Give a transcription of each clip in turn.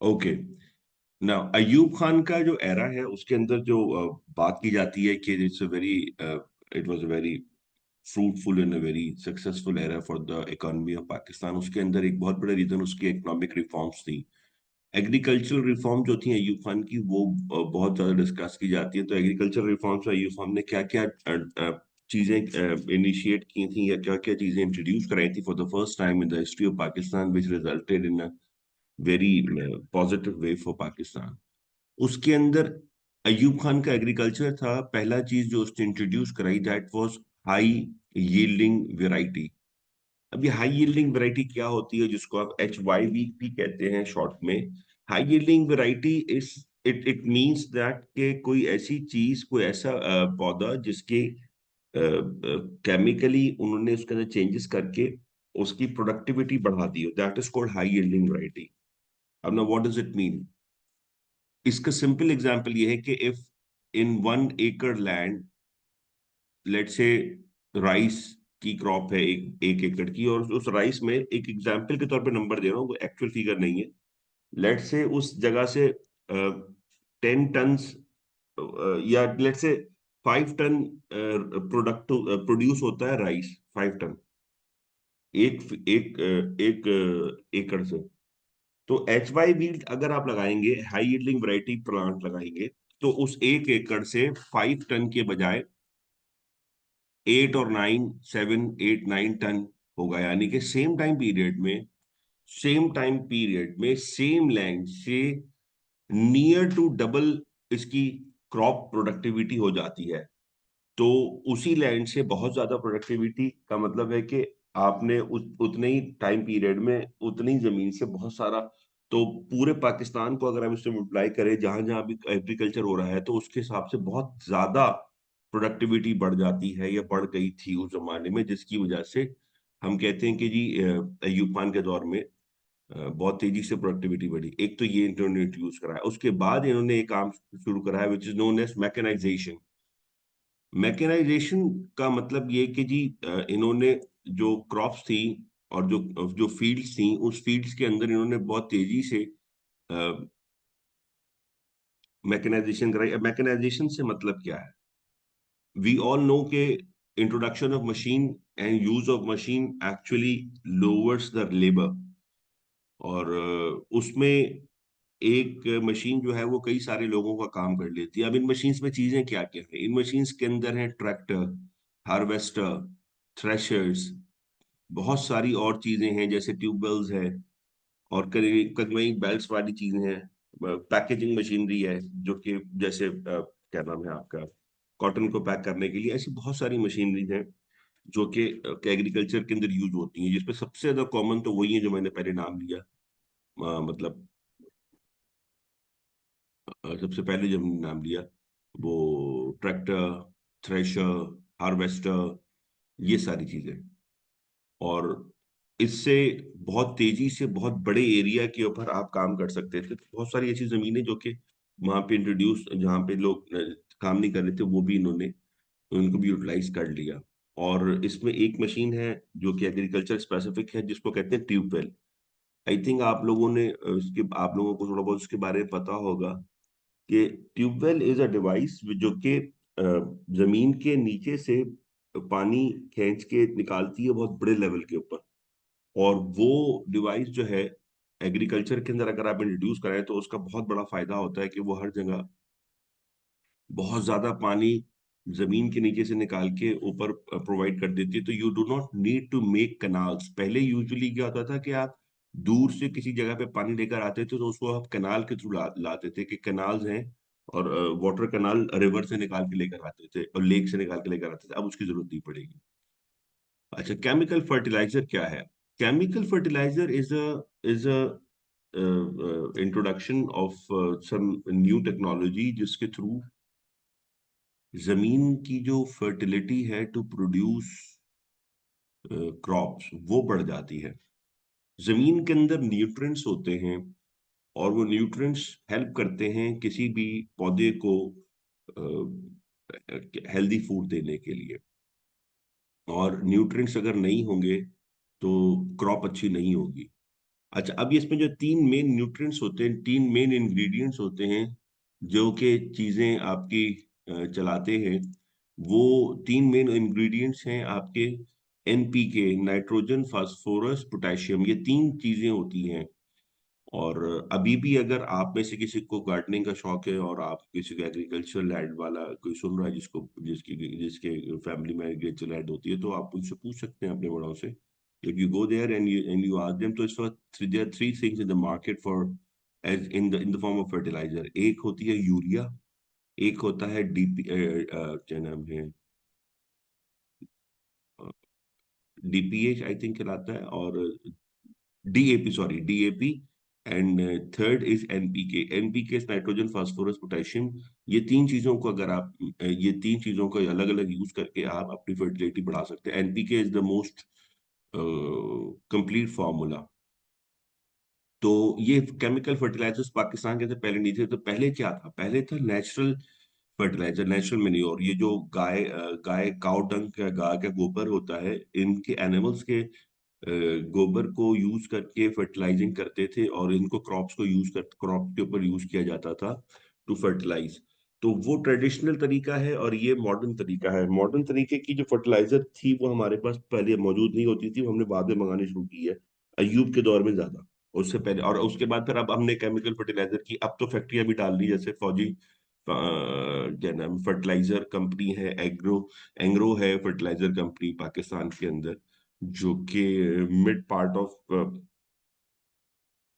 Okay. ना अयूब खान का जो एरा है उसके अंदर जो बात की जाती है कि it's a very it was a very fruitful and a very successful era for the economy of Pakistan. उसके अंदर एक बहुत बड़ा रीजन उसकी इकोनॉमिक रिफॉर्म्स थी। एग्रीकल्चरल रिफॉर्म जो थी अयूब खान की वो बहुत ज्यादा डिस्कस की जाती है। तो एग्रीकल्चरल रिफॉर्म्स में अयूब खान ने क्या क्या चीजें इनिशिएट की थी या क्या क्या चीजें इंट्रोड्यूस कराई थी for the first time in the history of Pakistan, which resulted in a very positive way for Pakistan. उसके अंदर अयूब खान का एग्रीकल्चर था। पहला चीज जो उसने इंट्रोड्यूस कराई that was high yielding variety. अब ये हाई यील्डिंग वैरायटी क्या होती है, जिसको आप HYV भी कहते हैं शॉर्ट में। हाई यील्डिंग वैरायटी इस इट इट मींस दैट कि कोई ऐसी चीज, कोई ऐसा पौधा जिसके केमिकली उन्होंने उसके अंदर चेंजेस करके उसकी प्रोडक्टिविटी बढ़ा दी हो, that is called high yielding variety. अब ना व्हाट डज इट मीन? इसका सिंपल एग्जांपल ये है कि इफ इन 1 एकड़ लैंड, लेट्स से राइस की क्रॉप है 1 एकड़ की, और उस राइस में एक एग्जाम्पल के तौर पे नंबर दे रहा हूँ, वो एक्चुअल फिगर नहीं है। लेट्स से उस जगह से 10 टन या let's say 5 ton product produce होता है राइस, 5 टन एक एक एक एकड़ से। तो HYV अगर आप लगाएंगे, हाई यील्डिंग वैरायटी प्लांट लगाएंगे, तो उस 1 एकड़ से 5 टन के बजाय 8 और 9 7 8 9 टन होगा। यानी कि सेम टाइम पीरियड में सेम लैंड से नियर टू डबल इसकी क्रॉप प्रोडक्टिविटी हो जाती है। तो उसी लैंड से बहुत ज्यादा प्रोडक्टिविटी का मतलब है कि आपने उतने ही टाइम पीरियड में उतनी ही जमीन से बहुत सारा। तो पूरे पाकिस्तान को अगर हम इससे मल्टीप्लाई करें, जहां जहां भी एग्रीकल्चर हो रहा है, तो उसके हिसाब से बहुत ज्यादा प्रोडक्टिविटी बढ़ जाती है या बढ़ गई थी उस जमाने में, जिसकी वजह से हम कहते हैं कि जी अय्यूब खान के दौर में बहुत तेजी से प्रोडक्टिविटी बढ़ी। एक तो ये इन्होंने इंट्रोड्यूस कराया। उसके बाद इन्होंने एक काम शुरू कराया which is known as mechanisation. Mechanisation का मतलब ये कि जी इन्होंने जो क्रॉप्स थी और जो जो फील्ड्स थी, उस फील्ड्स के अंदर इन्होंने बहुत तेजी से मैकेनाइजेशन कराई। अब मैकेनाइजेशन से मतलब क्या है? वी ऑल नो के introduction of machine and use of machine actually lowers the labour. और उसमें एक मशीन जो है वो कई सारे लोगों का काम कर लेती है। अब इन मशीन्स में चीजें क्या क्या है? इन मशीन्स के अंदर है ट्रैक्टर, हार्वेस्टर, थ्रेशर्स, बहुत सारी और चीजें हैं जैसे ट्यूबवेल्स है, और कई कई बेल्ट वाली चीजें हैं। पैकेजिंग मशीनरी है जो कि जैसे क्या नाम है आपका, कॉटन को पैक करने के लिए। ऐसी बहुत सारी मशीनरी हैं जो कि एग्रीकल्चर के अंदर यूज होती हैं, जिसपे सबसे ज्यादा कॉमन तो वही है जो मैंने पहले नाम लिया। मतलब सबसे पहले जब हमने नाम लिया वो ट्रैक्टर, थ्रेशर, हार्वेस्टर, ये सारी चीजें। और इससे बहुत तेजी से बहुत बड़े एरिया के ऊपर आप काम कर सकते थे। तो बहुत सारी ऐसी जमीनें जो कि वहां पे इंट्रोड्यूस, जहाँ पे लोग काम नहीं कर रहे थे, वो भी इन्होंने उनको भी यूटिलाइज कर लिया। और इसमें एक मशीन है जो कि एग्रीकल्चर स्पेसिफिक है, जिसको कहते हैं ट्यूबवेल। आई थिंक आप लोगों ने उसके आप लोगों को थोड़ा बहुत उसके बारे में पता होगा कि ट्यूबवेल इज अ डिवाइस जो कि जमीन के नीचे से पानी खींच के निकालती है बहुत बड़े लेवल के ऊपर। और वो डिवाइस जो है एग्रीकल्चर के अंदर अगर आप इंट्रोड्यूस करें, तो उसका बहुत बड़ा फायदा होता है कि वो हर जगह बहुत ज्यादा पानी जमीन के नीचे से निकाल के ऊपर प्रोवाइड कर देती है। तो you do not need to make canals. पहले यूजुअली क्या होता था कि आप दूर से किसी जगह पे पानी लेकर आते थे, तो उसको आप कनाल के थ्रू लाते थे कि कनाल्स हैं, और वाटर कनाल रिवर से निकाल के लेकर आते थे और लेक से निकाल के लेकर आते थे। अब उसकी जरूरत नहीं पड़ेगी। अच्छा, केमिकल फर्टिलाइजर क्या है? Chemical fertiliser is a introduction of some new technology, जिसके थ्रू जमीन की जो फर्टिलिटी है टू प्रोड्यूस क्रॉप्स वो बढ़ जाती है। जमीन के अंदर न्यूट्रिएंट्स होते हैं, और वो न्यूट्रिएंट्स हेल्प करते हैं किसी भी पौधे को हेल्दी फूड देने के लिए। और न्यूट्रिएंट्स अगर नहीं होंगे तो क्रॉप अच्छी नहीं होगी। अच्छा, अब इसमें जो तीन मेन न्यूट्रिएंट्स होते हैं, तीन मेन इंग्रेडिएंट्स होते हैं जो कि चीजें आपकी चलाते हैं, वो तीन मेन इंग्रेडिएंट्स हैं आपके एनपीके, नाइट्रोजन, फास्फोरस, पोटेशियम, ये तीन चीजें होती हैं। और अभी भी अगर आप में से किसी को गार्डनिंग का शौक है और आप किसी को एग्रीकल्चर लैंड वाला कोई सुन रहा है, जिसकी जिसके फैमिली में एग्रीकल्चर लैंड होती है, तो आप उनसे पूछ सकते हैं अपने बड़ों से। If you go there and you ask them, तो इस वक्त there are three things in the market for as in the form of fertiliser. एक होती है यूरिया, एक होता है डीपी, क्या नाम है, डीपीएच आई थिंक कहलाता है, और DAP, sorry DAP. And third is NPK. NPK nitrogen, phosphorus, potassium. ये तीन चीजों को अगर आप ये तीन चीजों को अलग अलग यूज करके आप अपनी फर्टिलिटी बढ़ा सकते हैं। NPK is the most complete formula. तो ये केमिकल फर्टिलाइजर्स पाकिस्तान के अंदर पहले नहीं थे। तो पहले क्या था? पहले था नेचुरल फर्टिलाइजर, नेचुरल मैन्योर। ये जो गाय काउ डंग का, गाय का गोबर होता है, इनके एनिमल्स के गोबर को यूज करके फर्टिलाइजिंग करते थे, और इनको क्रॉप्स को यूज कर क्रॉप के ऊपर यूज किया जाता था टू फर्टिलाइज। तो वो ट्रेडिशनल तरीका है, और ये मॉडर्न तरीका है। मॉडर्न तरीके की जो फर्टिलाइजर थी वो हमारे पास पहले मौजूद नहीं होती थी, वो हमने बाद में मंगानी शुरू की है, अयूब के दौर में ज्यादा। उससे पहले और उसके बाद फिर अब हमने केमिकल फर्टिलाइजर की अब तो फैक्ट्रियां भी डाल दी, जैसे फौजी क्या नाम फर्टिलाइजर कंपनी है, एग्रो एंग्रो है फर्टिलाइजर कंपनी पाकिस्तान के अंदर, जो कि मिड पार्ट ऑफ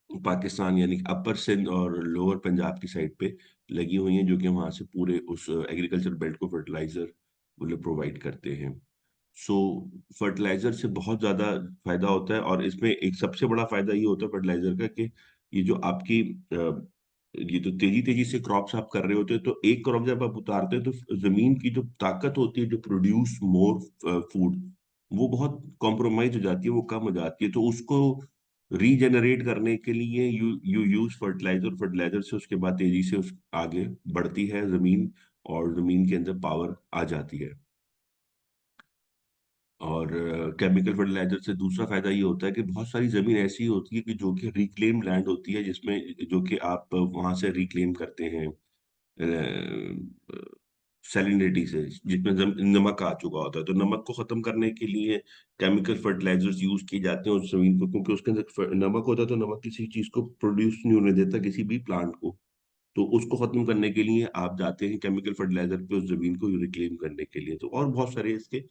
पाकिस्तान यानी कि अपर सिंध और लोअर पंजाब की साइड पे लगी हुई हैं, जो कि वहां से पूरे उस एग्रीकल्चर बेल्ट को फर्टिलाइजर वो लोग प्रोवाइड करते हैं। सो फर्टिलाइजर से बहुत ज्यादा फायदा होता है, और इसमें एक सबसे बड़ा फायदा ये होता है फर्टिलाइजर का कि ये जो आपकी ये तो तेजी तेजी से क्रॉप्स आप कर रहे होते हैं, तो एक क्रॉप जब आप उतारते हैं तो जमीन की जो ताकत होती है, जो प्रोड्यूस मोर फूड, वो बहुत कॉम्प्रोमाइज हो जाती है, वो कम हो जाती है। तो उसको रीजेनरेट करने के लिए you you use fertiliser. Fertiliser से उसके बाद तेजी से उस आगे बढ़ती है जमीन, और जमीन के अंदर पावर आ जाती है। और केमिकल फर्टिलाइजर से दूसरा फायदा ये होता है कि बहुत सारी जमीन ऐसी होती है कि जो कि रिक्लेम लैंड होती है, जिसमें जो कि आप वहां से रिक्लेम करते हैं सैलिनिटी से, जिसमें नमक आ चुका होता है। तो नमक को खत्म करने के लिए केमिकल फर्टिलाइजर्स यूज किए जाते हैं उस जमीन को, क्योंकि उसके अंदर नमक होता है, तो नमक किसी चीज को प्रोड्यूस नहीं होने देता, किसी भी प्लांट को। तो उसको खत्म करने के लिए आप जाते हैं केमिकल फर्टिलाइजर पे उस जमीन को रिक्लेम करने के लिए। तो और बहुत सारे इसके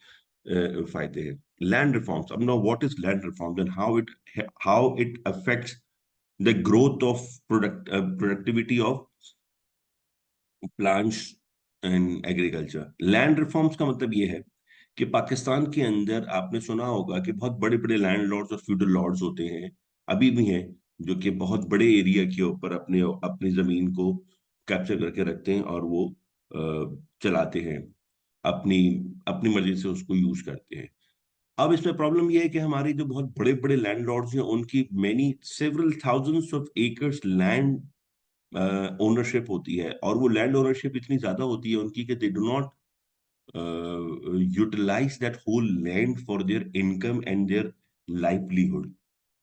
फायदे हैं। लैंड रिफॉर्म्स, अब now what is land reforms and how it affects the growth of productivity of plants and agriculture. Land reforms का मतलब ये है कि पाकिस्तान के अंदर आपने सुना होगा कि बहुत बड़े बड़े लैंड लॉर्ड्स और फ्यूडल लॉर्ड्स होते हैं, अभी भी हैं, जो कि बहुत बड़े एरिया के ऊपर अपने अपनी जमीन को कैप्चर करके रखते हैं, और वो चलाते हैं, अपनी अपनी मर्जी से उसको यूज करते हैं। अब इसमें प्रॉब्लम यह है कि हमारी जो बहुत बड़े बड़े लैंड लॉर्ड्स हैं, उनकी many several thousands of acres land ownership होती है, और वो लैंड ओनरशिप इतनी ज्यादा होती है उनकी कि they do not utilise that whole land for their income and their livelihood.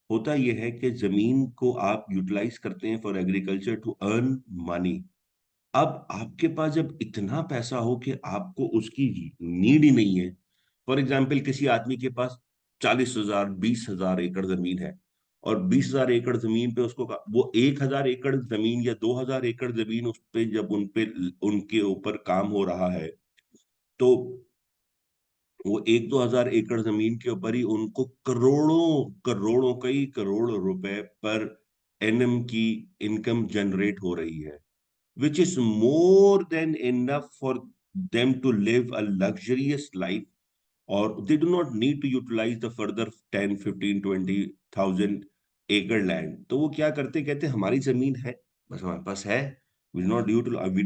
होता यह है कि जमीन को आप यूटिलाइज करते हैं for agriculture to earn money. अब आपके पास जब इतना पैसा हो कि आपको उसकी नीड ही नहीं है, फॉर एग्जाम्पल किसी आदमी के पास 40,000 20,000 एकड़ जमीन है, और 20,000 एकड़ जमीन पे वो 1,000 एकड़ जमीन या 2,000 एकड़ जमीन उस पे जब उनके ऊपर काम हो रहा है, तो वो 1-2 हजार एकड़ जमीन के ऊपर ही उनको करोड़ों करोड़ों कई करोड़ रुपए पर एनएम की इनकम जनरेट हो रही है, which is more than enough for them to live a luxurious life, or they do not need to utilize the further 10 15 20,000 acre land। तो वो क्या करते, कहते हमारी जमीन है, बस हमारे पास है, we do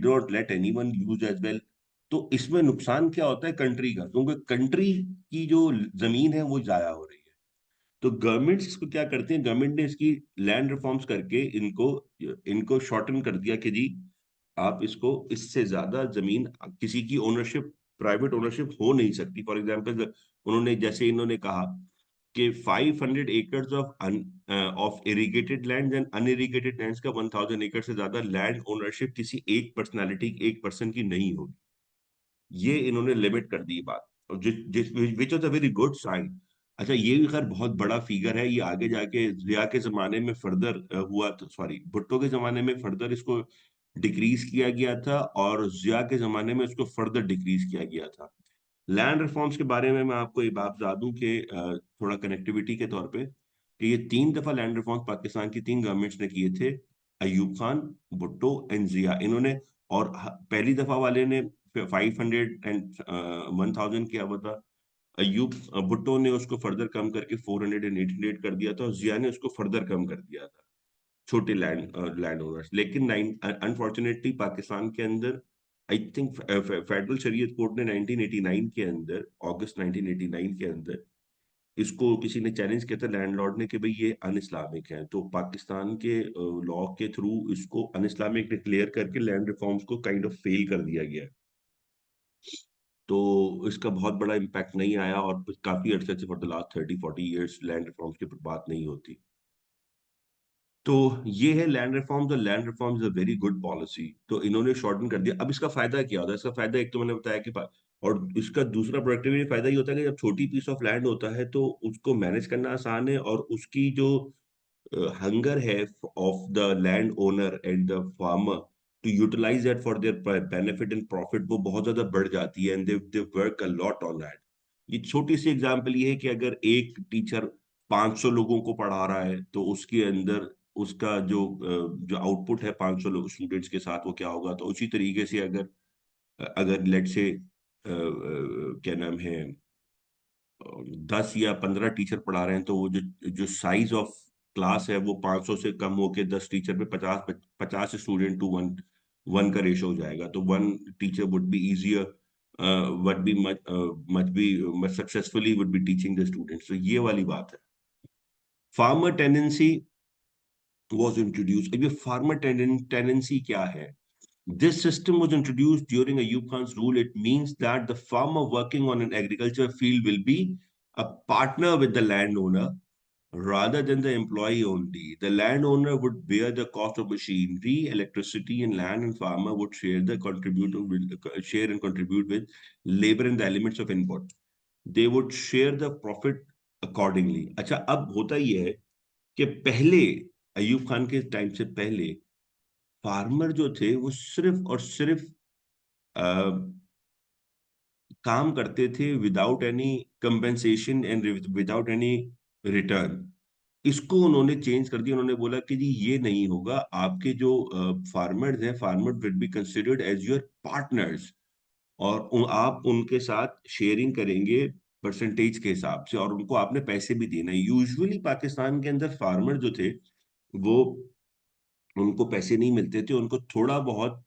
not let anyone use as well। तो इसमें नुकसान क्या होता है कंट्री का, क्योंकि कंट्री की जो जमीन है वो जाया हो रही है। तो गवर्नमेंट्स इसको क्या करते हैं, गवर्नमेंट ने इसकी लैंड रिफॉर्म्स करके इनको इनको शॉर्टन कर दिया कि जी आप इसको इससे ज्यादा जमीन किसी की ओनरशिप, प्राइवेट ओनरशिप हो नहीं सकती। फॉर एग्जांपल उन्होंने जैसे इन्होंने कहा कि 500 acres of irrigated land and unirrigated lands का 1000 एकड़ से ज्यादा लैंड ओनरशिप किसी एक पर्सनालिटी, एक पर्सन की नहीं होगी। ये इन्होंने लिमिट कर दी बात, और which was a very good sign. अच्छा, ये भी खैर बहुत बड़ा फिगर है, ये आगे जाके जिया के जमाने में फर्दर हुआ, तो सॉरी भुट्टो के जमाने में फर्दर इसको डिक्रीज किया गया था, और जिया के जमाने में इसको फर्दर डिक्रीज किया गया था। लैंड रिफॉर्म्स के बारे में मैं आपको ये बात बता दूं कि थोड़ा कनेक्टिविटी के तौर पे, कि ये 3 दफा लैंड रिफॉर्म्स पाकिस्तान की 3 गवर्नमेंट्स ने किए थे। अयूब खान, भुट्टो एंड जिया, इन्होंने, और पहली दफा वाले ने 500 एंड 1000 किया हुआ था। भुट्टो ने उसको फर्दर कम करके 400 एंड 800 कर दिया था, और जिया ने उसको फर्दर कम कर दिया था, छोटे लैंड ओनर्स। लेकिन अनफॉर्चुनेटली पाकिस्तान के अंदर, आई थिंक फेडरल शरीयत कोर्ट ने 1989 के अंदर, अगस्त 1989 के अंदर, इसको किसी ने चैलेंज किया था लैंडलॉर्ड ने कि भाई ये अन इस्लामिक है, तो पाकिस्तान के लॉ के थ्रू इसको अन इस्लामिक डिक्लेयर करके लैंड रिफॉर्म्स को काइंड ऑफ फेल कर दिया गया। तो इसका बहुत बड़ा इम्पैक्ट नहीं आया, और काफी अरसे से for the last 30-40 years land reforms की बात नहीं होती। तो ये है लैंड रिफॉर्म्स, और land reforms is a very good policy. तो इन्होंने शॉर्टन कर दिया। अब इसका फायदा क्या होता है? इसका फायदा एक तो मैंने बताया कि और इसका दूसरा प्रोडक्टिविटी फायदा ये होता है कि जब छोटी पीस ऑफ लैंड होता है तो उसको मैनेज करना आसान है, और उसकी जो hunger है of the landowner and the farmer to utilize that for their benefit and profit, वो बहुत ज्यादा बढ़ जाती है, and they work a lot on that। ये छोटी सी एग्जांपल ये है कि अगर एक टीचर 500 लोगों को पढ़ा रहा है, तो उसके अंदर उसका जो आउटपुट है 500 लोग स्टूडेंट्स के साथ, वो क्या होगा। तो उसी तरीके से अगर अगर लेट से क्या नाम है, 10 या 15 टीचर पढ़ा रहे हैं, तो वो जो जो साइज ऑफ क्लास है वो 500 से कम होके 10 टीचर पे 50 स्टूडेंट टू वन वन का रेशो हो जाएगा। तो one teacher would be easier, would be much successfully would be teaching the students. तो ये वाली बात है। Farmer tendency was introduced। अब ये फार्मर टेंडेंसी क्या है? This system was introduced during Ayub Khan's rule. It means that the farmer working on an agriculture field will be a partner with the landowner rather than the employee only. The landowner would bear the cost of machinery, electricity, and land, and farmer would share and contribute with labor and the elements of input. They would share the profit accordingly। अच्छा, अब होता ये है कि पहले, अयूब खान के time से पहले, फार्मर जो थे वो सिर्फ और सिर्फ काम करते थे without any compensation and without any return. इसको उन्होंने चेंज कर दिया। उन्होंने बोला कि जी ये नहीं होगा, आपके जो फार्मर्स हैं, farmer will be considered as your partners, और आप उनके साथ शेयरिंग करेंगे परसेंटेज के हिसाब से, और उनको आपने पैसे भी देना है। यूजुअली पाकिस्तान के अंदर फार्मर जो थे वो, उनको पैसे नहीं मिलते थे, उनको थोड़ा बहुत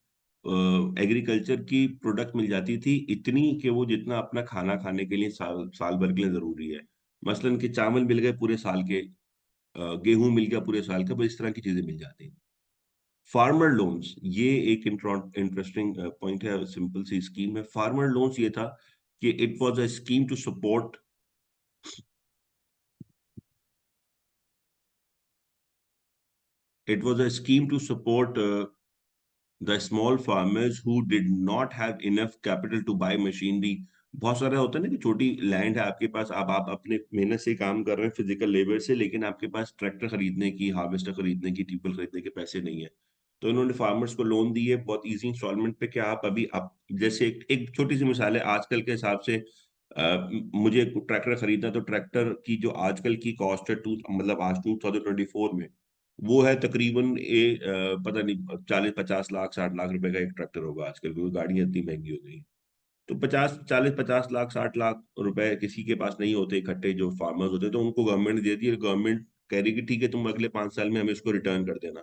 एग्रीकल्चर की प्रोडक्ट मिल जाती थी, इतनी कि वो जितना अपना खाना खाने के लिए साल साल भर के लिए जरूरी है। मसलन कि चावल मिल गए पूरे साल के, गेहूं मिल गया पूरे साल का, बस इस तरह की चीजें मिल जाती हैं। फार्मर लोन्स, ये एक इंटरेस्टिंग पॉइंट है। सिंपल सी स्कीम है फार्मर लोन्स। ये था कि it was a scheme to support, it was a scheme to support the small farmers who did not have enough capital to buy machinery. बहुत सारा होता है ना कि छोटी लैंड है आपके पास, अब आप अपने मेहनत से काम कर रहे हैं, फिजिकल लेबर से, लेकिन आपके पास ट्रैक्टर खरीदने की, हार्वेस्टर खरीदने की, ट्यूबवेल खरीदने के पैसे नहीं है। तो इन्होंने फार्मर्स को लोन दी है बहुत इजी इंस्टॉलमेंट पे। क्या आप अभी आप जैसे एक छोटी सी मिसाल है आजकल के हिसाब से, मुझे ट्रैक्टर खरीदना, तो ट्रैक्टर की जो आजकल की कॉस्ट है, टू मतलब आज 2024 में, वो है तकरीबन पता नहीं 40-50 लाख 60 लाख रुपए का एक ट्रैक्टर होगा आजकल, क्योंकि गाड़ियां इतनी महंगी हो गई। तो 50-40-50 लाख 60 लाख रुपए किसी के पास नहीं होते इकट्ठे, जो फार्मर्स होते, तो उनको गवर्नमेंट दे दी है। गवर्नमेंट कह रही कि ठीक है, तुम अगले 5 साल में हमें इसको रिटर्न कर देना।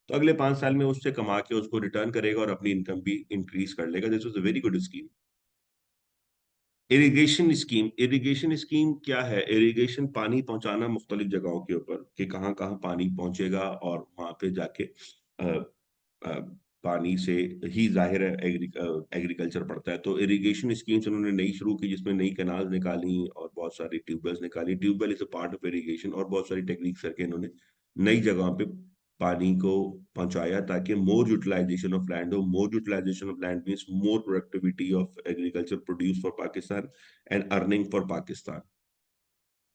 तो अगले 5 साल में उससे कमा के उसको रिटर्न करेगा, और अपनी इनकम भी इंक्रीज कर लेगा। This was a very good scheme. Irrigation scheme क्या है? इरिगेशन पानी पहुंचाना मुख्तलिफ जगहों के ऊपर, कि कहाँ कहाँ पानी पहुंचेगा, और वहां पे जाके पानी से ही जाहिर है एग्रीकल्चर पड़ता है। तो इरिगेशन स्कीम्स उन्होंने नई शुरू की, जिसमें नई कैनाल निकाली और बहुत सारी ट्यूबवेल्स निकाली। Tubewell is a part of irrigation, और बहुत सारी टेक्निक्स करके इन्होंने नई जगहों पे पानी को पहुंचाया, ताकि मोर यूटिलाइजेशन ऑफ लैंड हो। More utilisation of land means more productivity of agriculture produce for Pakistan and earning for Pakistan.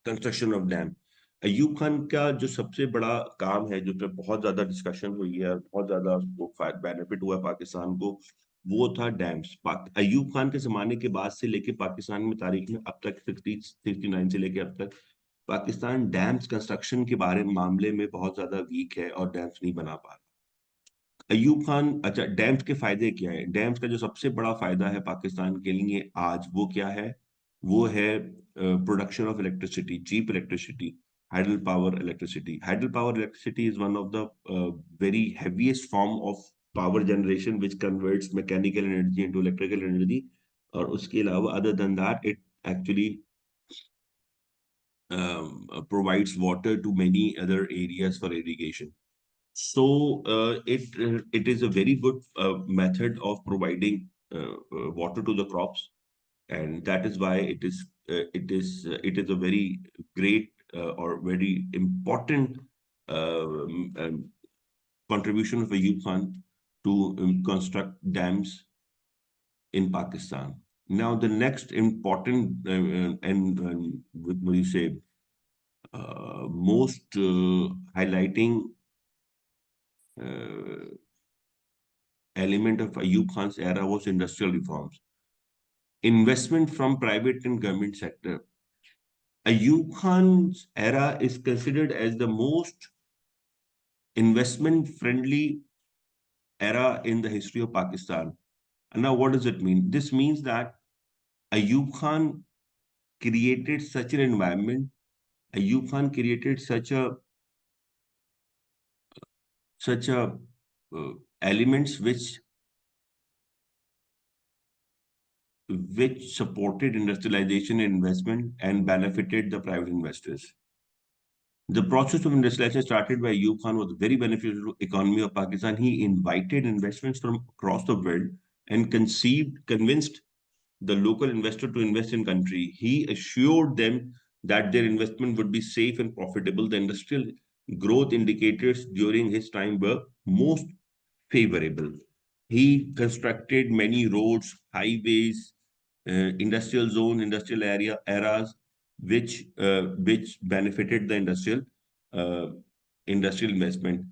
Construction of dam. Ayub Khan का जो सबसे बड़ा काम है, जो पे बहुत ज्यादा डिस्कशन हुई है और बहुत ज्यादा बेनिफिट हुआ है पाकिस्तान को, वो था डैम्स। अयूब खान के जमाने के बाद से लेके पाकिस्तान में तारीख में अब तक 69 से लेके अब तक पाकिस्तान डैम्स कंस्ट्रक्शन के बारे में मामले में बहुत ज्यादा वीक है और डैम्स नहीं बना पा रहा। अयूब खान, अच्छा डैम्स के फायदे क्या है? डैम्स का जो सबसे बड़ा फायदा है पाकिस्तान के लिए आज, वो क्या है? वो है production of electricity, cheap electricity, hydel power electricity. Hydel power electricity is one of the very heaviest form of power generation which converts mechanical energy into electrical energy. और उसके अलावा other than that it actually provides water to many other areas for irrigation. So it is a very good method of providing water to the crops, and that is why it is a very great or very important um, contribution of Ayub Khan to construct dams in Pakistan. Now, the next important what do you say, most highlighting uh, element of Ayub Khan's era was industrial reforms. Investment from private and government sector. Ayub Khan's era is considered as the most investment friendly era in the history of Pakistan. And now, what does it mean? This means that Ayub Khan created such an environment. Ayub Khan created such a elements which supported industrialization and investment and benefited the private investors. The process of industrialization started by Ayub Khan was very beneficial to the economy of Pakistan. He invited investments from across the world and convinced the local investor to invest in country. He assured them that their investment would be safe and profitable. The industrial growth indicators during his time were most favorable. He constructed many roads, highways, industrial zone, industrial eras, which benefited the uh, industrial investment.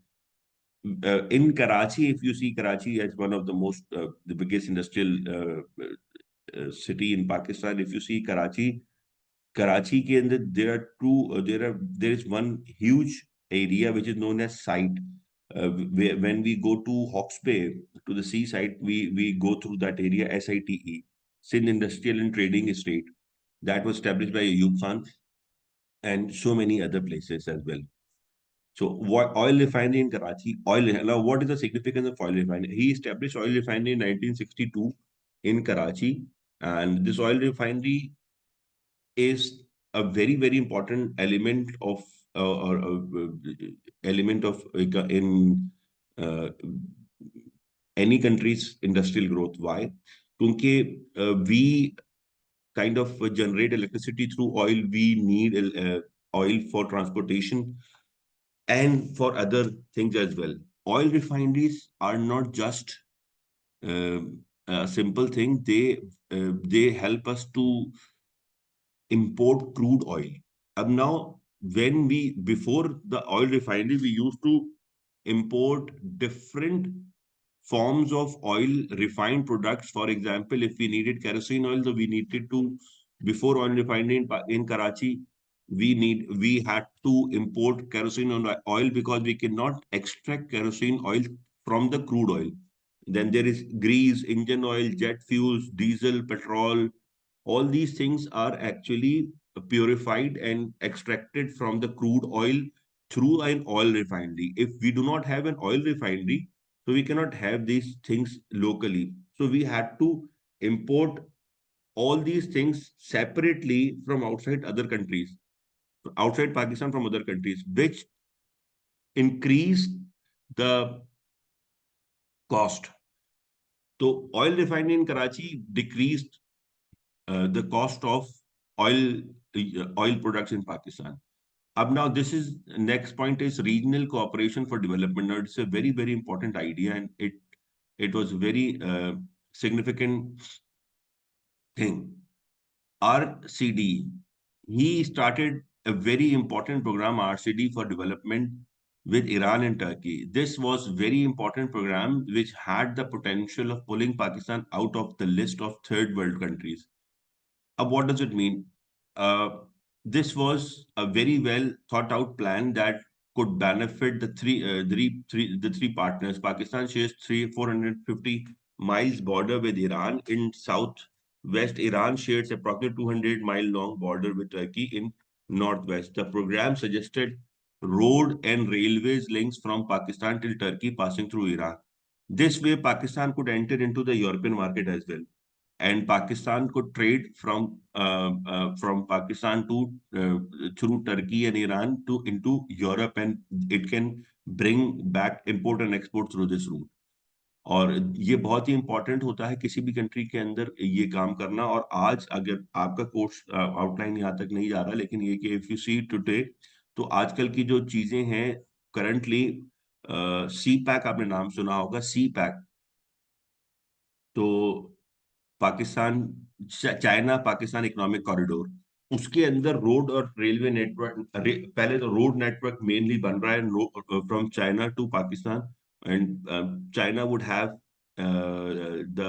In Karachi, if you see Karachi as one of the biggest industrial city in Pakistan, if you see Karachi के अंदर there is one huge area which is known as site. When we go to Hawke's Bay, to the seaside, we go through that area, SITE, Sindh Industrial and Trading Estate, that was established by Ayub Khan, and so many other places as well. So what oil refinery in Karachi, now what is the significance of oil refinery? He established oil refinery in 1962 in Karachi, and this oil refinery is a very very important element of element of in uh, any country's industrial growth. Why? Because we kind of generate electricity through oil. We need oil for transportation and for other things as well. Oil refineries are not just uh, a simple thing. They help us to import crude oil. And now, before the oil refinery, we used to import different forms of oil, refined products. For example, if we needed kerosene oil, so we needed to, before oil refinery in Karachi, we had to import kerosene oil because we cannot extract kerosene oil from the crude oil. Then there is grease, engine oil, jet fuels, diesel, petrol. All these things are actually purified and extracted from the crude oil through an oil refinery. If we do not have an oil refinery, so we cannot have these things locally. So we had to import all these things separately from outside other countries, outside Pakistan, from other countries, which increased the cost. तो oil refinery in Karachi decreased the cost of oil oil products in Pakistan. Now this is next point is regional cooperation for development. Now it's a very very important idea, and it was very significant thing. RCD, he started a very important program, RCD, for development with Iran and Turkey. This was very important program which had the potential of pulling Pakistan out of the list of third world countries. What does it mean? Uh, this was a very well thought out plan that could benefit the three partners. Pakistan shares 450 miles border with Iran in southwest. Iran shares approximately 200-mile long border with Turkey in northwest. The program suggested road and railways links from Pakistan till Turkey passing through Iran. This way, Pakistan could enter into the European market as well, and Pakistan could trade from Pakistan to through Turkey and Iran to into Europe, and it can bring back import and export through this route. और ये बहुत ही important होता है किसी भी country के अंदर ये काम करना। और आज अगर आपका कोर्स आउटलाइन यहाँ तक नहीं जा रहा, लेकिन ये कि इफ यू सी टुडे, तो आजकल की जो चीजें हैं करंटली, सी पैक आपने नाम सुना होगा, सी पैक। तो Pakistan China Pakistan economic corridor, उसके अंदर रोड और रेलवे नेटवर्क, पहले तो रोड नेटवर्क मेनली बन रहा है from China to Pakistan, and China would have the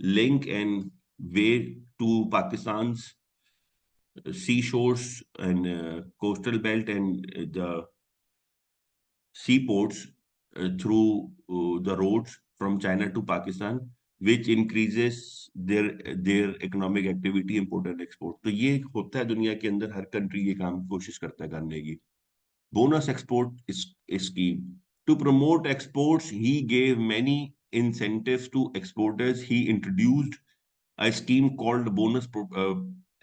link and way to Pakistan seashores and coastal belt and the seaports through the roads from China to Pakistan, which increases their economic activity, import and export. तो ये होता है दुनिया के अंदर, हर country ये काम कोशिश करता है करने की. Bonus export scheme. To promote exports, he gave many incentives to exporters. He introduced a scheme called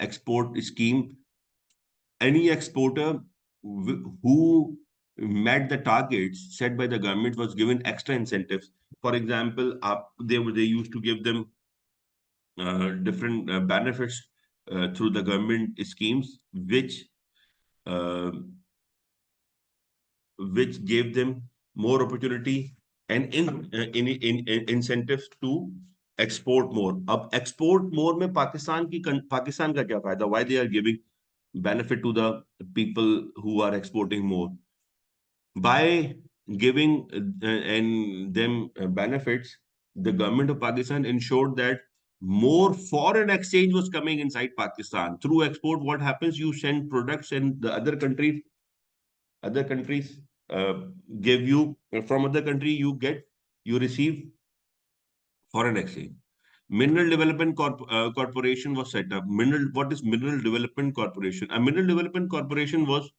export scheme. Any exporter who met the targets set by the government was given extra incentives. For example, they used to give them different benefits through the government schemes, uh, which gave them more opportunity and in incentives to export more. अब export more में पाकिस्तान का क्या फायदा? Why they are giving benefit to the people who are exporting more? By giving and them benefits, the government of Pakistan ensured that more foreign exchange was coming inside Pakistan. Through export, what happens? You send products, and the other countries uh, give you from other country. You receive foreign exchange. Mineral Development Corporation was set up. What is Mineral Development Corporation? A Mineral Development Corporation was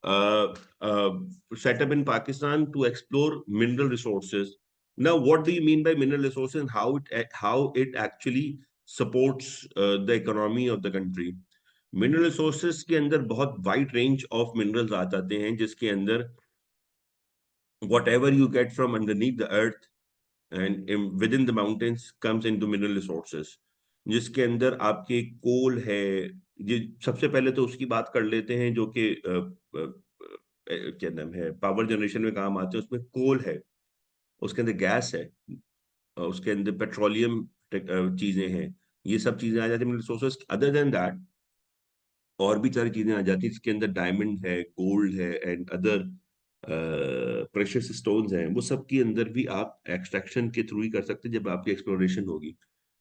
uh, uh, set up in Pakistan to explore mineral resources. Now, what do you mean by mineral resources, and how it actually supports the economy of the country? Mineral resources के अंदर बहुत wide range of minerals आ जाते हैं, जिसके अंदर whatever you get from underneath the earth and within the mountains comes into mineral resources, जिसके अंदर आपके कोल है। ये सबसे पहले तो उसकी बात कर लेते हैं जो कि क्या नाम है, पावर जनरेशन में काम आते हैं। उसमें कोल है, उसके अंदर गैस है, उसके अंदर पेट्रोलियम चीजें हैं। ये सब चीजें आ जाती है mineral resources. Other than that और भी सारी चीजें आ जाती है, इसके अंदर डायमंड है, गोल्ड है एंड अदर प्रेशियस स्टोन्स हैं। वो सब के अंदर भी आप एक्सट्रैक्शन के थ्रू ही कर सकते हैं जब आपकी एक्सप्लोरेशन होगी।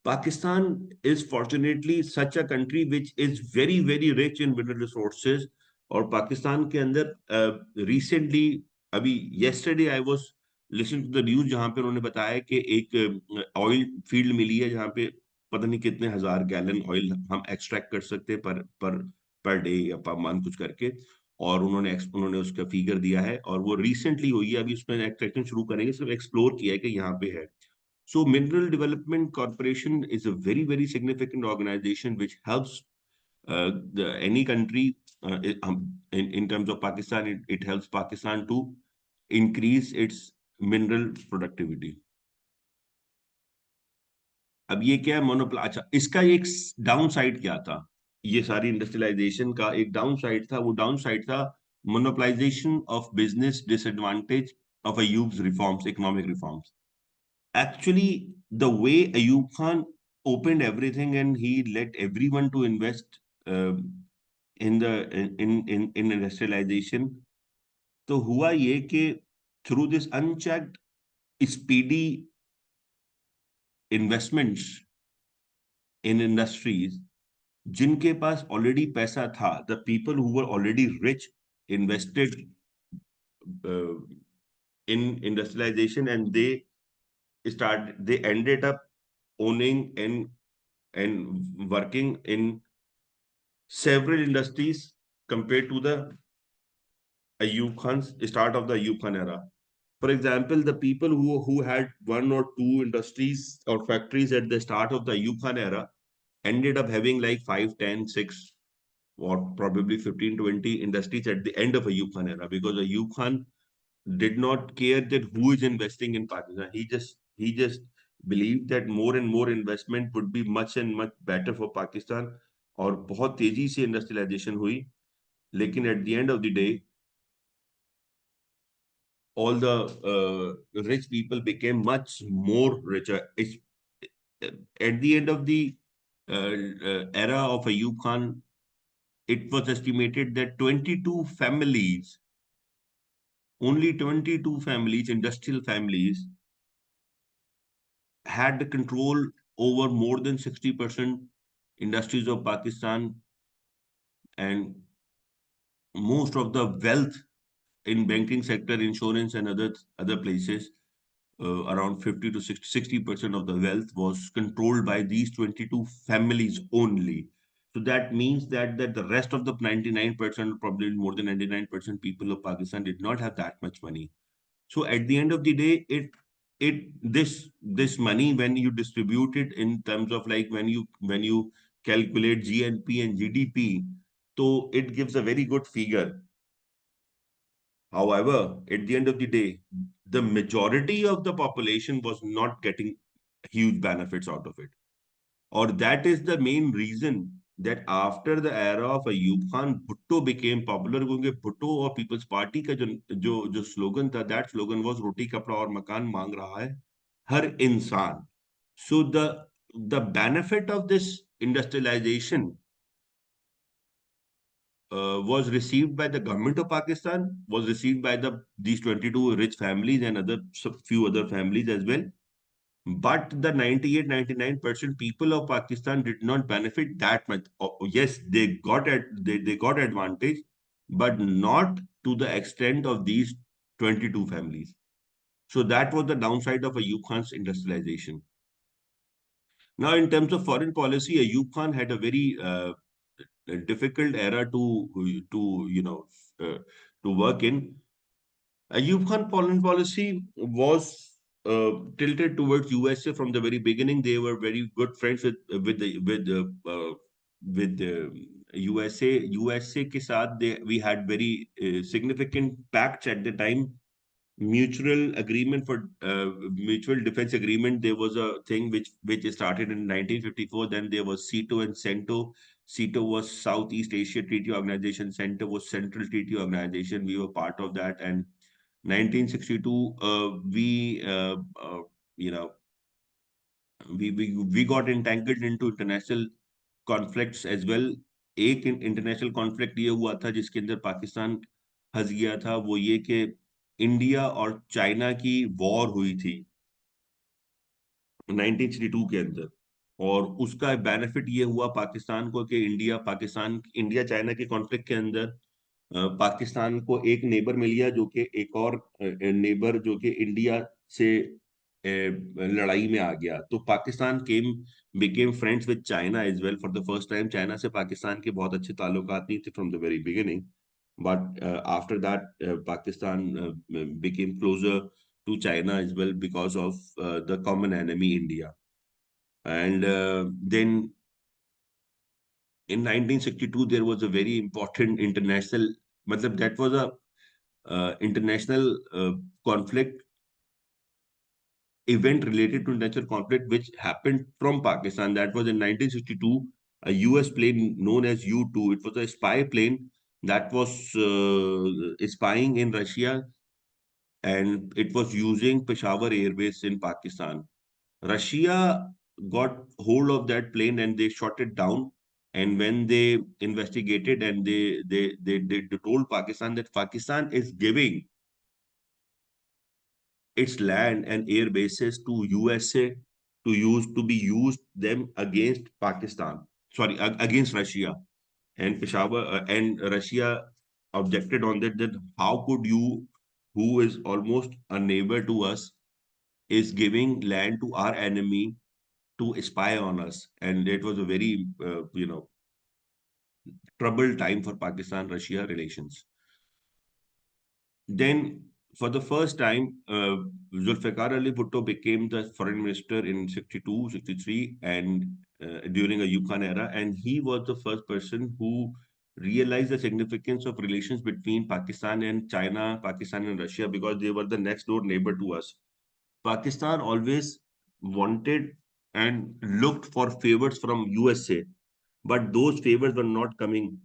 Pakistan is fortunately such a country which is very very rich in mineral resources. और पाकिस्तान के अंदर रिसेंटली अभी yesterday I was listening to the news, जहां पे उन्होंने बताया कि एक ऑयल फील्ड मिली है जहां पे पता नहीं कितने हजार गैलन ऑयल हम एक्सट्रैक्ट कर सकते हैं पर डे या पर मंथ कुछ करके। और उन्होंने उसका फिगर दिया है, और वो रिसेंटली हुई है, अभी उसमें एक्सट्रैक्शन शुरू करेंगे, सिर्फ एक्सप्लोर किया है कि यहाँ पे है। So mineral development corporation is a very very significant organisation which helps any country in terms of Pakistan. It helps Pakistan to increase its mineral productivity. अब ये क्या है मोनोपोली, अच्छा इसका एक डाउन साइड क्या था, ये सारी इंडस्ट्रियलाइजेशन का एक डाउन साइड था, वो डाउन साइड था monopolisation of business, disadvantage of Ayub's reforms, economic reforms. Actually, the way Ayub Khan opened everything and he let everyone to invest in the in industrialization, तो हुआ ये कि through this unchecked speedy investments in industries, जिनके पास already पैसा था, the people who were already rich invested uh, in industrialization, and they ended up owning and working in several industries compared to the Ayub Khan's start of the Ayub Khan era. For example, the people who had one or two industries or factories at the start of the Ayub Khan era ended up having like 5, 10, 6, or probably 15, 20 industries at the end of Ayub Khan era, because Ayub Khan did not care that who is investing in Pakistan. He just believed that more and more investment would be much and much better for Pakistan. और बहुत तेजी से industrialisation हुई, लेकिन at the end of the day all the rich people became much more richer. At the end of the era of Ayub Khan, it was estimated that 22 families, only 22 families, industrial families, had the control over more than 60% industries of Pakistan, and most of the wealth in banking sector, insurance, and other places, around 50 to 60% of the wealth was controlled by these 22 families only. So that means that the rest of the 99%, probably more than 99% people of Pakistan did not have that much money. So at the end of the day, this money, when you distribute it in terms of like when you calculate GNP and GDP, so it gives a very good figure. However, at the end of the day, the majority of the population was not getting huge benefits out of it. Or that is the main reason that after the era of Ayub Khan, Bhutto became popular, क्योंकि भुट्टो और peoples party का जो slogan था, that slogan was रोटी कपड़ा और मकान मांग रहा है हर इंसान. So the benefit of this industrialization was received by the government of Pakistan, was received by these 22 rich families and few other families as well. But the 98, 99% people of Pakistan did not benefit that much. Yes, they got advantage, but not to the extent of these 22 families. So that was the downside of Ayub Khan's industrialization. Now, in terms of foreign policy, Ayub Khan had a very a difficult era to uh, to work in. Ayub Khan foreign policy was tilted towards USA from the very beginning. They were very good friends with the USA. USA के साथ we had very significant pacts at the time. Mutual agreement for mutual defense agreement. There was a thing which started in 1954. Then there was CETO and CENTO. CETO was Southeast Asia Treaty Organization. CENTO was Central Treaty Organization. We were part of that. And 1962, we you know we got entangled into international conflicts as well. एक international conflict ये हुआ था जिसके अंदर पाकिस्तान फंस गया था, वो ये कि इंडिया और चाइना की वॉर हुई थी 1962 के अंदर. और उसका बेनिफिट ये हुआ पाकिस्तान को कि इंडिया चाइना के कॉन्फ्लिक्ट के अंदर पाकिस्तान को एक नेबर मिल गया, जो कि एक और नेबर जो कि इंडिया से लड़ाई में आ गया. तो Pakistan became friends with China as well for the first time. China से पाकिस्तान के बहुत अच्छे ताल्लुकात नहीं थे from the very beginning, but after that Pakistan became closer to China as well because of the common enemy India. And then in 1962 there was a very important international, matlab that was a international conflict event related to natural conflict which happened from Pakistan. That was in 1962, a US plane known as U-2. It was a spy plane that was spying in Russia, and it was using Peshawar Air Base in Pakistan. Russia got hold of that plane and they shot it down. And when they investigated and they told Pakistan that Pakistan is giving its land and air bases to USA to be used them against Pakistan. Sorry, against Russia. And Peshawar and Russia objected on that how could you, who is almost a neighbor to us, is giving land to our enemy to spy on us. And it was a very troubled time for Pakistan Russia relations. Then, for the first time, Zulfikar Ali Bhutto became the foreign minister in 62, 63, and during a Yukon era. And he was the first person who realized the significance of relations between Pakistan and China, Pakistan and Russia, because they were the next door neighbor to us. Pakistan always wanted and looked for favors from USA, but those favors were not coming.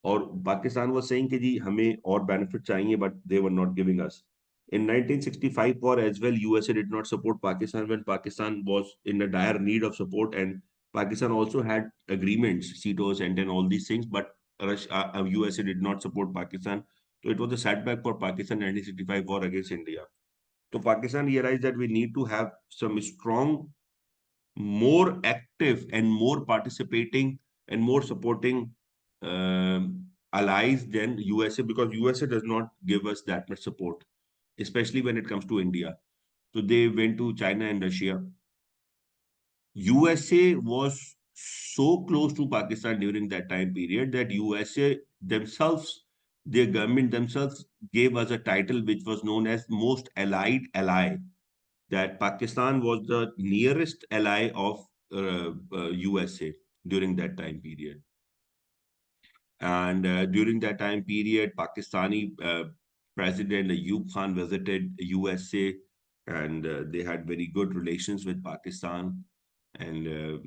और Pakistan was saying कि जी हमें और benefit चाहिए, but they were not giving us. In 1965 war as well, USA did not support Pakistan when Pakistan was in a dire need of support, and Pakistan also had agreements, CETOs and all these things, but USA did not support Pakistan. So it was a setback for Pakistan 1965 war against India. So Pakistan realized that we need to have some strong, more active and more participating and more supporting allies than USA, because USA does not give us that much support, especially when it comes to India. So they went to China and Russia. USA was so close to Pakistan during that time period that USA themselves, their government themselves, gave us a title which was known as Most Allied Ally, that Pakistan was the nearest ally of USA during that time period. And during that time period, Pakistani President Ayub Khan visited USA, and they had very good relations with Pakistan. And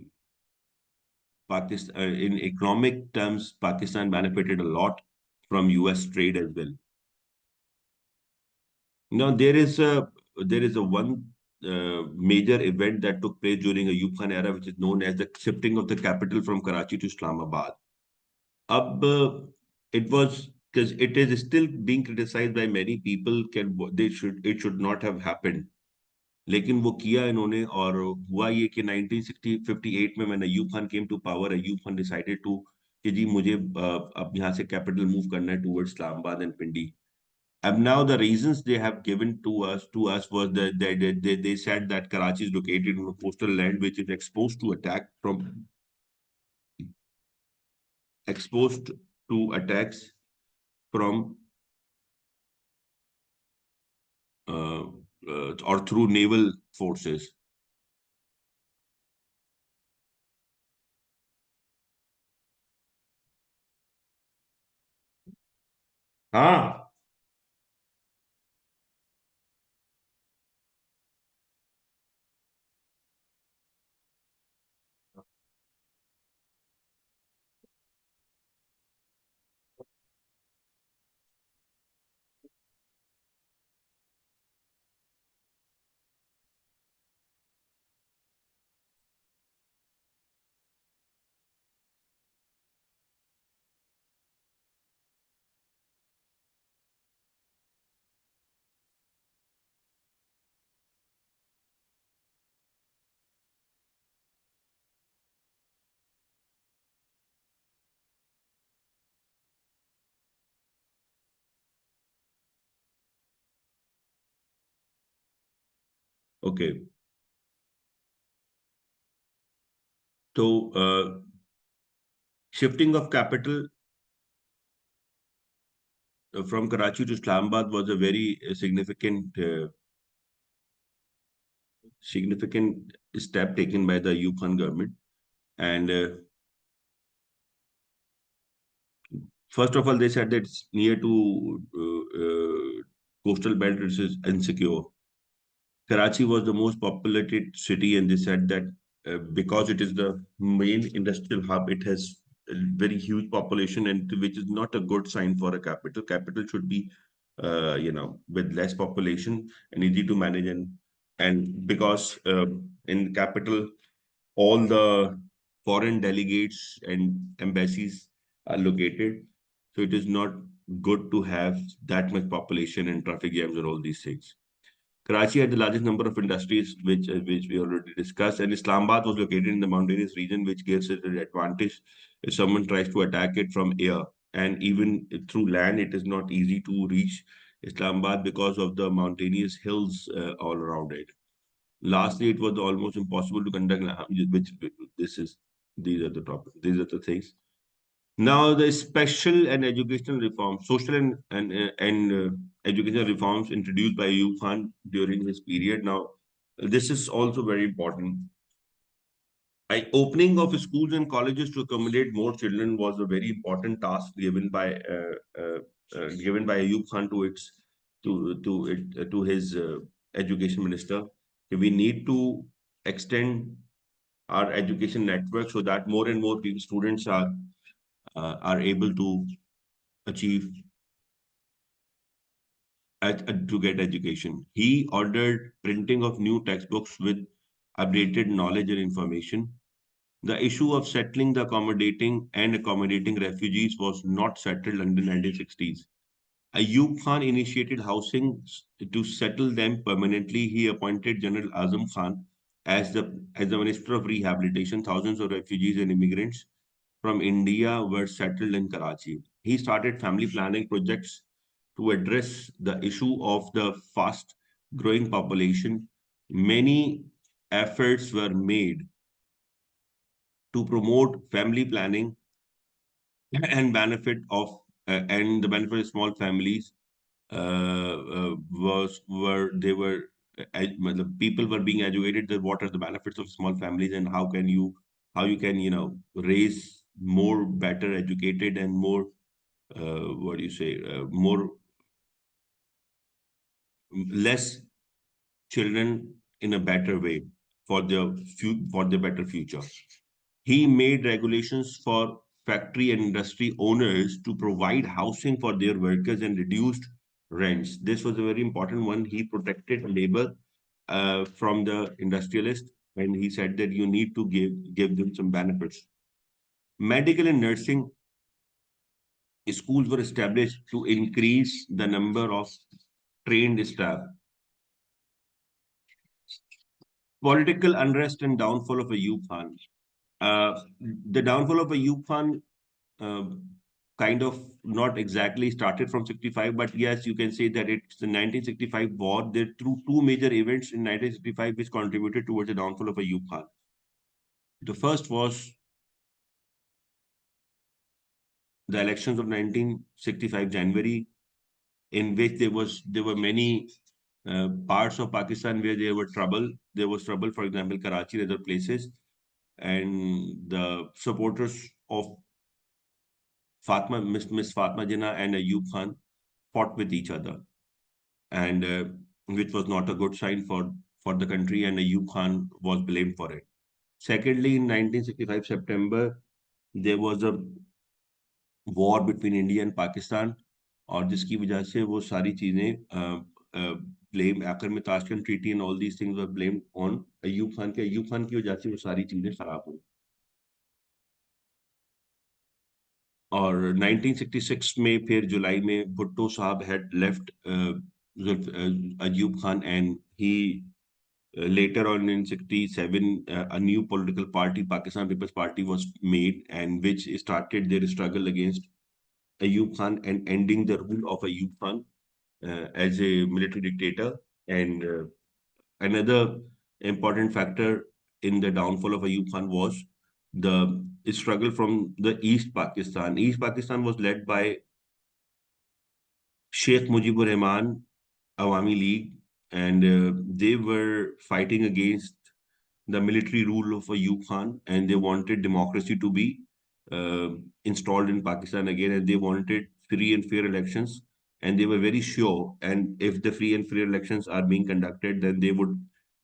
Pakistan, in economic terms, Pakistan benefited a lot from US trade as well. Now there is a one major event that took place during a Ayub Khan era, which is known as the shifting of the capital from Karachi to Islamabad. Ab, it was because it is still being criticized by many people. Can they should it should not have happened. लेकिन वो किया इन्होंने, और हुआ ये कि 1958 में when Ayub Khan came to power, Ayub Khan decided to कि जी मुझे अब यहाँ से capital move करना है towards Islamabad and Pindi. And now the reasons they have given to us was that they said that Karachi is located on a coastal land which is exposed to attacks from uh, or through naval forces. हाँ, okay. So shifting of capital from Karachi to Islamabad was a very significant step taken by the Ayub Khan government. And first of all, they said that it's near to coastal belt, which is insecure. Karachi was the most populated city, and they said that because it is the main industrial hub, it has a very huge population, and which is not a good sign for a capital. Capital should be, with less population and easy to manage, and because in capital, all the foreign delegates and embassies are located, so it is not good to have that much population and traffic jams and all these things. Karachi had the largest number of industries, which we already discussed, and Islamabad was located in the mountainous region, which gives it an advantage if someone tries to attack it from air. And even through land, it is not easy to reach Islamabad because of the mountainous hills all around it. Lastly, it was almost impossible to conduct, which this is these are the topics, these are the things. Now, the special and educational reforms, social and educational reforms introduced by Ayub Khan during his period. Now, this is also very important. Opening of schools and colleges to accommodate more children was a very important task given by Ayub Khan to his education minister. We need to extend our education network so that more and more students are able to achieve to get education. He ordered printing of new textbooks with updated knowledge and information. The issue of settling the accommodating refugees was not settled until 1960s. Ayub Khan initiated housing to settle them permanently. He appointed General Azam Khan as the Minister of Rehabilitation. Thousands of refugees and immigrants from India were settled in Karachi. He started family planning projects to address the issue of the fast growing population. Many efforts were made to promote family planning and the benefit of small families was were they were the people were being educated that what are the benefits of small families and how you can raise more better educated and more what do you say more less children in a better way for the better future. He made regulations for factory and industry owners to provide housing for their workers and reduced rents. This was a very important one. He protected labor from the industrialist, and he said that you need to give them some benefits. Medical and nursing schools were established to increase the number of trained staff. Political unrest and downfall of Ayub Khan. The downfall of Ayub Khan uh, kind of not exactly started from 65, but yes, you can say that it's the 1965 war. There are two major events in 1965 which contributed towards the downfall of Ayub Khan. The first was the elections of 1965 January, in which there were many parts of Pakistan where there were trouble. There was trouble, for example, Karachi and other places, and the supporters of Miss Fatma Jinnah and Ayub Khan fought with each other, and which was not a good sign for the country, and Ayub Khan was blamed for it. Secondly, in 1965 September, there was a war between India and Pakistan, और जिसकी वजह से वो सारी चीजें blame आखिर में Tashkent treaty and all these things were blamed on Ayub Khan की वजह से वो सारी चीजें खराब हुई. और 1966 में फिर जुलाई में भुट्टो साहब had left Ayub Khan, and he later on in 67 a new political party, Pakistan People's Party, was made, and which started their struggle against Ayub Khan and ending the rule of Ayub Khan as a military dictator. And another important factor in the downfall of Ayub Khan was the struggle from the East Pakistan. East Pakistan was led by Sheikh Mujibur Rahman Awami League, and they were fighting against the military rule of Ayub Khan, and they wanted democracy to be uh, installed in Pakistan again, and they wanted free and fair elections. and they were very sure. And if the free and fair elections are being conducted, then they would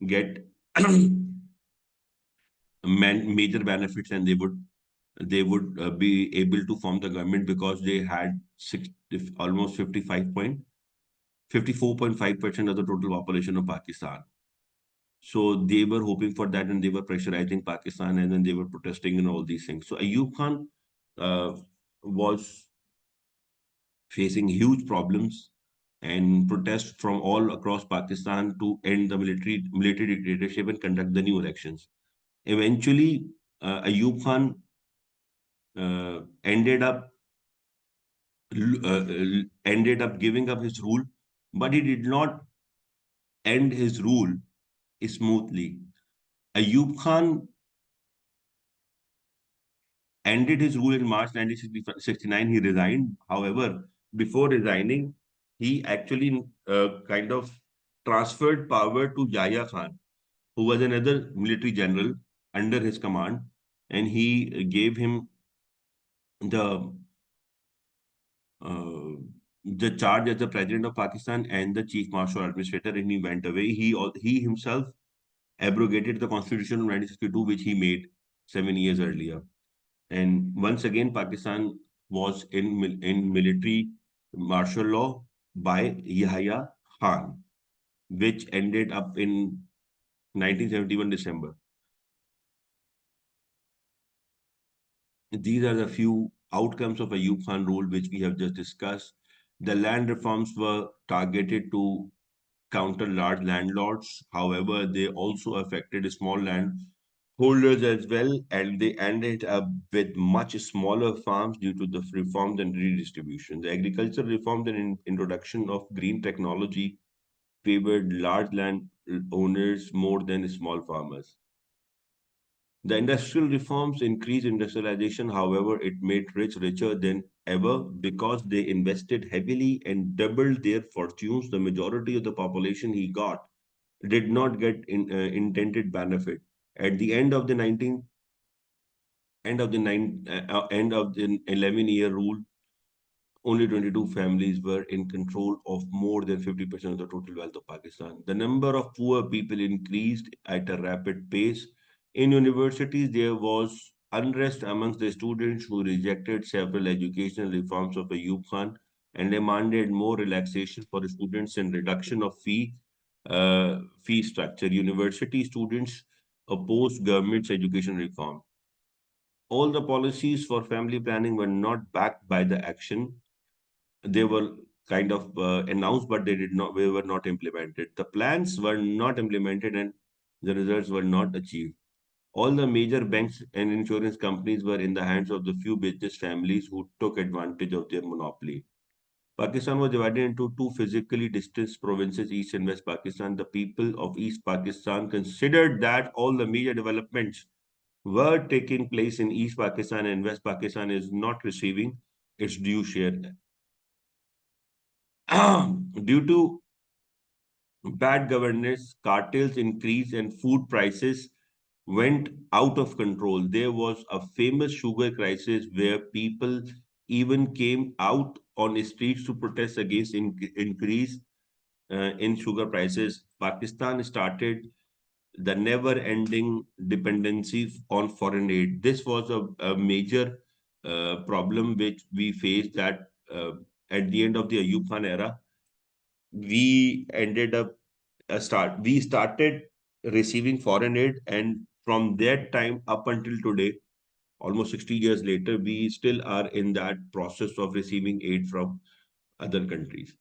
get major benefits, and they would be able to form the government because they had almost 54.5% of the total population of Pakistan. So they were hoping for that, and they were pressurizing Pakistan, and then they were protesting and all these things. So Ayub Khan uh, was facing huge problems and protests from all across Pakistan to end the military dictatorship and conduct the new elections. Eventually, Ayub Khan ended up ended up giving up his rule, but he did not end his rule smoothly. Ayub Khan ended his rule in March 1969. He resigned. However, before resigning, he actually kind of transferred power to Yahya Khan, who was another military general under his command, and he gave him the uh, the charge as the president of Pakistan and the chief martial administrator, and he went away. He himself abrogated the constitution of 1962, which he made 7 years earlier. And once again, Pakistan was in military martial law by Yahya Khan, which ended up in 1971 December. These are the few outcomes of Ayub Khan rule which we have just discussed. The land reforms were targeted to counter large landlords. However, they also affected small land holders as well, and they ended up with much smaller farms due to the reforms and redistribution. The agricultural reforms and introduction of green technology favored large land owners more than small farmers. The industrial reforms increased industrialization. However, it made rich richer than ever because they invested heavily and doubled their fortunes. The majority of the population he got did not get intended benefit. At the end of the 11-year rule, only 22 families were in control of more than 50% of the total wealth of Pakistan. The number of poor people increased at a rapid pace. In universities, there was unrest amongst the students who rejected several educational reforms of Ayub Khan and demanded more relaxation for students and reduction of fee structure. University students opposed government's education reform. All the policies for family planning were not backed by the action. They were kind of announced, but they were not implemented. The plans were not implemented, and the results were not achieved. All the major banks and insurance companies were in the hands of the few business families who took advantage of their monopoly. Pakistan was divided into two physically distant provinces, East and West Pakistan. The people of East Pakistan considered that all the major developments were taking place in East Pakistan, and West Pakistan is not receiving its due share. Due to bad governance, cartels increased, and food prices went out of control. There was a famous sugar crisis where people even came out on the streets to protest against increase in sugar prices. Pakistan started the never-ending dependency on foreign aid. This was a major problem which we faced that at the end of the Ayub Khan era, we ended up we started receiving foreign aid, and from that time up until today, almost 60 years later, we still are in that process of receiving aid from other countries.